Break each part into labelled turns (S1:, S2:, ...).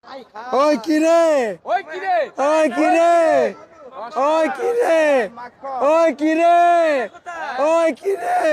S1: ওই কিরে
S2: ওই কিরে
S1: ওই কিরে ওই কিরে ওই কিরে ওই কিরে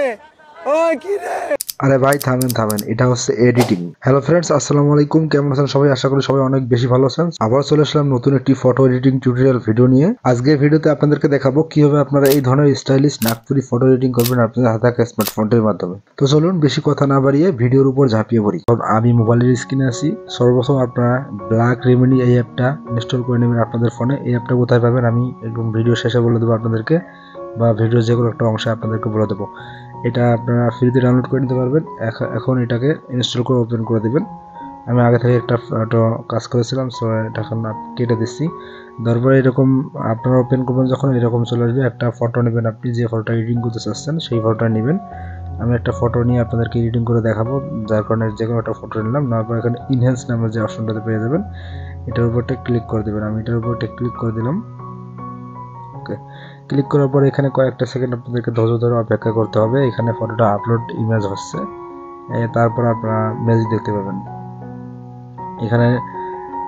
S1: ওই কিরে আরে ভাই থামেন থামেন, এটা হচ্ছে এডিটিং। হ্যালো ফ্রেন্ডস, আসসালামু আলাইকুম। কেমন আছেন সবাই? আশা করি সবাই অনেক বেশি ভালো আছেন। আবার চলে আসলাম নতুন একটি ফটো এডিটিং টিউটোরিয়াল ভিডিও নিয়ে। আজকে ভিডিওতে আপনাদেরকে দেখাবো কিভাবে আপনারা এই ধরনের স্টাইলিশ নাগপুরি ফটো এডিটিং করবেন আপনাদের হাতে থাকা স্মার্টফোনটির মাধ্যমে। তো চলুন বেশি কথা না বাড়িয়ে ভিডিওর উপর ঝাঁপিয়ে পড়ি। আমি মোবাইলের স্ক্রিনে আছি। সর্বপ্রথম আপনারা ব্ল্যাক রেমেডি এই অ্যাপটা ইনস্টল করে নেবেন আপনাদের ফোনে। এই অ্যাপটা কোথায় পাবেন আমি একদম ভিডিও শেষে বলে দেবো আপনাদেরকে, বা ভিডিওর যে কোনো একটা অংশে আপনাদেরকে বলে দেবো। এটা আপনারা ফ্রিতে ডাউনলোড করে নিতে পারবেন। এখন এটাকে ইনস্টল করে ওপেন করে দেবেন। আমি আগে থেকে একটা ফটো কাজ করেছিলাম, সো এটা এখন কেটে দিচ্ছি। তারপরে এরকম আপনারা ওপেন করবেন যখন এরকম চলে আসবে, একটা ফটো নেবেন। আপনি যে ফটোটা এডিটিং করতে চাচ্ছেন সেই ফটোটা নেবেন। আমি একটা ফটো নিয়ে আপনাদেরকে এডিটিং করে দেখাবো, যার কারণে যে কোনো একটা ফটো নিলাম। নেওয়ার পর এখানে ইনহ্যান্স নামের যে অপশনটাতে পেয়ে যাবেন, এটার উপরটা ক্লিক করে দেবেন। আমি এটার উপরটা ক্লিক করে দিলাম। ওকে, ক্লিক করার পর এখানে কয়েকটা সেকেন্ড আপনাদেরকে ধৈর্য ধরে অপেক্ষা করতে হবে। এখানে ফটোটা আপলোড ইমেজ হচ্ছে, তারপর আপনারা ম্যাজিক দেখতে পাবেন। এখানে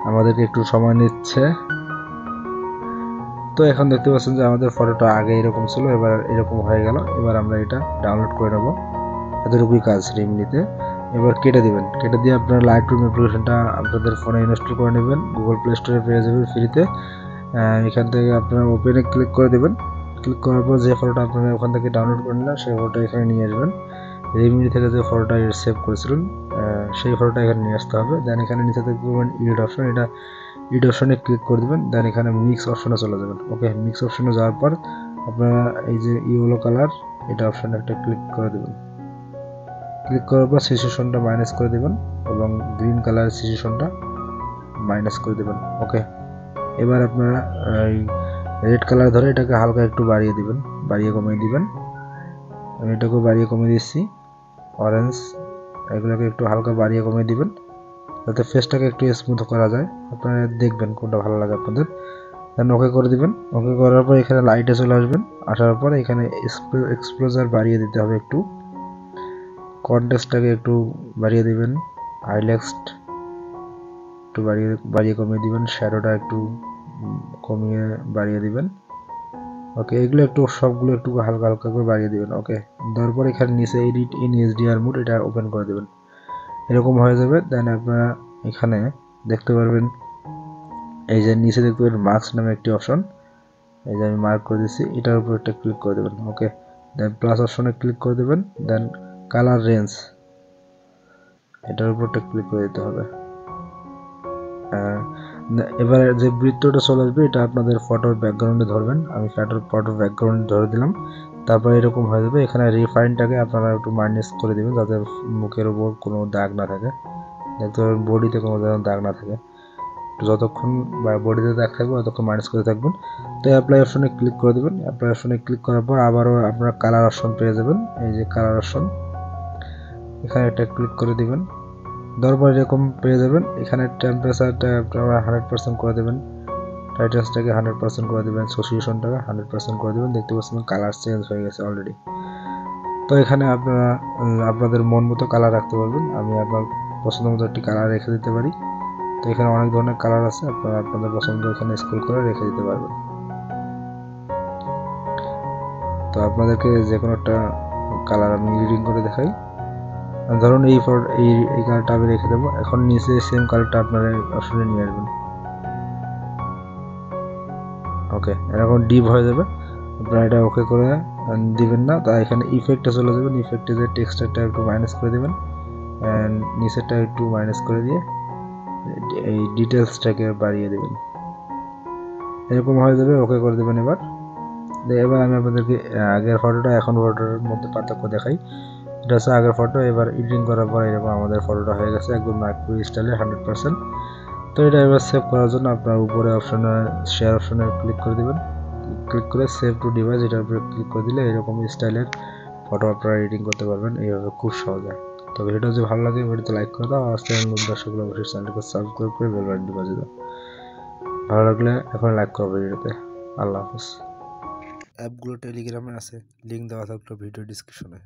S1: আমাদেরকে একটু সময় নিচ্ছে। তো এখন দেখতে পাচ্ছেন যে আমাদের ফটোটা আগে এরকম ছিল, এবার এরকম হয়ে গেল। এবার আমরা এটা ডাউনলোড করে নেব। এতটুকুই কাজ রিমনিতে। এবার কেটে দিবেন। কেটে দিয়ে আপনার লাইটরুম অ্যাপ্লিকেশনটা আপনাদের ফোনে ইনস্টল করে নেবেন। গুগল প্লে স্টোরে পেয়ে যাবেন ফ্রিতে। এখান থেকে আপনারা ওপেনে ক্লিক করে দেবেন। ক্লিক করার পর যে ফটোটা আপনারা ওখান থেকে ডাউনলোড করে নিলেন সেই ফটোটা এখানে নিয়ে আসবেন। রেমিনি থেকে যে ফটোটা সেভ করেছিলেন সেই ফটোটা এখানে নিয়ে আসতে হবে। দেন এখানে নিচে দেখতে পাবেন ইডিট অপশন, এটা ইডিট অপশনে ক্লিক করে দেবেন। দেন এখানে মিক্স অপশনে চলে যাবেন। ওকে, মিক্স অপশনে যাওয়ার পর আপনারা এই যে ইয়েলো কালার এটা অপশনে একটা ক্লিক করে দেবেন। ক্লিক করার পর সিচুয়েশনটা মাইনাস করে দেবেন এবং গ্রিন কালার সিচুয়েশনটা মাইনাস করে দেবেন। ওকে, এবার আপনারা রেড কালার ধরে এটাকে হালকা একটু বাড়িয়ে দিবেন, বাড়িয়ে কমিয়ে দিবেন। আমি এটাকেও বাড়িয়ে কমিয়ে দিচ্ছি। অরেঞ্জ এগুলোকে একটু হালকা বাড়িয়ে কমিয়ে দিবেন, যাতে ফেসটাকে একটু স্মুথ করা যায়। আপনারা দেখবেন কোনটা ভালো লাগে আপনাদের। দেন ওকে করে দিবেন। ওকে করার পর এখানে লাইটে চলে আসবেন। আসার পর এখানে এক্সপোজার বাড়িয়ে দিতে হবে একটু। কন্ট্রাস্টটাকে একটু বাড়িয়ে দিবেন। হাইলাইটস একটু বাড়িয়ে কমিয়ে দিবেন। শ্যাডোটা একটু কমিয়ে বাড়িয়ে দিবেন। ওকে, এগুলো একটু সবগুলো একটু হালকা হালকা করে বাড়িয়ে দিবেন। ওকে, দেওয়ার পর এখানে নিচে এডিট ইন এইচডিআর মোড এটা ওপেন করে দেবেন। এরকম হয়ে যাবে। দেন আপনারা এখানে দেখতে পারবেন এই যে নিচে দেখতে পাবেন মার্কস নামে একটি অপশন, এই যে আমি মার্ক করে দিচ্ছি, এটার উপর একটা ক্লিক করে দেবেন। ওকে, দেন প্লাস অপশনে ক্লিক করে দেবেন। দেন কালার রেঞ্জ এটার উপর একটা ক্লিক করে দিতে হবে। এবার যে বৃত্তটা চলে আসবে এটা আপনাদের ফটোর ব্যাকগ্রাউন্ডে ধরবেন। আমি ফটোর ব্যাকগ্রাউন্ড ধরে দিলাম। তারপর এরকম হয়ে যাবে। এখানে রিফাইনটাকে আপনারা একটু মাইনাস করে দেবেন, যাতে মুখের উপর কোনো দাগ না থাকে। দেখতে পাবেন বডিতে কোনো দাগ না থাকে। যতক্ষণ বডিতে দাগ থাকবে ততক্ষণ মাইনাস করে থাকবেন। তো অ্যাপ্লাই অপশনে ক্লিক করে দেবেন। অ্যাপ্লাই অপশনে ক্লিক করার পর আবারও আপনারা কালার অপশন পেয়ে যাবেন। এই যে কালার অপশন, এখানে একটা ক্লিক করে দিবেন। দরবার এরকম পেয়ে যাবেন। এখানে টেম্পারেচারটা আপনারা 100% করে দেবেন। টাইটাসটাকে 100% করে দেবেন। অ্যাসোসিয়েশনটাকে 100% করে দেবেন। দেখতে পাচ্ছেন কালার চেঞ্জ হয়ে গেছে অলরেডি। তো এখানে আপনারা আপনাদের মন মতো কালার রাখতে পারবেন। আমি আপনার পছন্দ মতো একটি কালার রেখে দিতে পারি। তো এখানে অনেক ধরনের কালার আছে, আপনারা আপনাদের পছন্দ এখানে স্ক্রল করে রেখে দিতে পারবেন। তো আপনাদেরকে যে কোনো একটা কালার আমি এডিটিং করে দেখাই। ধরুন এই কালারটা আমি রেখে দেবো। এখন নিচে সেম কালারটা আপনারা অপশনে নিয়ে আসবেন। ওকে, এরকম ডিপ হয়ে যাবে। আপনারা এটা ওকে করে দিবেন না, তাই এখানে ইফেক্টে চলে যাবেন। ইফেক্টে যে টেক্সচারটা একটু মাইনাস করে দেবেন, নিচেরটা একটু মাইনাস করে দিয়ে এই ডিটেলসটাকে বাড়িয়ে দেবেন। এরকম হয়ে যাবে। ওকে করে দেবেন। এবার আমি আপনাদেরকে আগের ফটোটা এখন ফটোর মধ্যে পার্থক্য দেখাই। এটা হচ্ছে আগের ফটো। এবার এডিটিং করার পর এরকম আমাদের ফটোটা হয়ে গেছে একদম নাগপুরি স্টাইলে 100%। তো এটা এবার সেভ করার জন্য আপনার উপরে অপশনে শেয়ার অপশনে ক্লিক করে দেবেন। ক্লিক করে সেভ টু ডিভাইস এটার উপরে ক্লিক করে দিলে এরকম স্টাইলের ফটো আপনারা এডিটিং করতে পারবেন এইভাবে খুব সহজে। তো ভিডিওটা যদি ভালো লাগে ভিডিওতে লাইক করে দাও। আর চ্যানেল দর্শকগুলো অবশ্যই চ্যানেলকে সাবস্ক্রাইব করে বেল বাটনটি বাজিয়ে দাও। ভালো লাগলে এখন লাইক করো ভিডিওতে। আল্লাহ হাফেজ। অ্যাপগুলো টেলিগ্রামে আছে, লিঙ্ক দেওয়া থাকলো ভিডিও ডিসক্রিপশনে।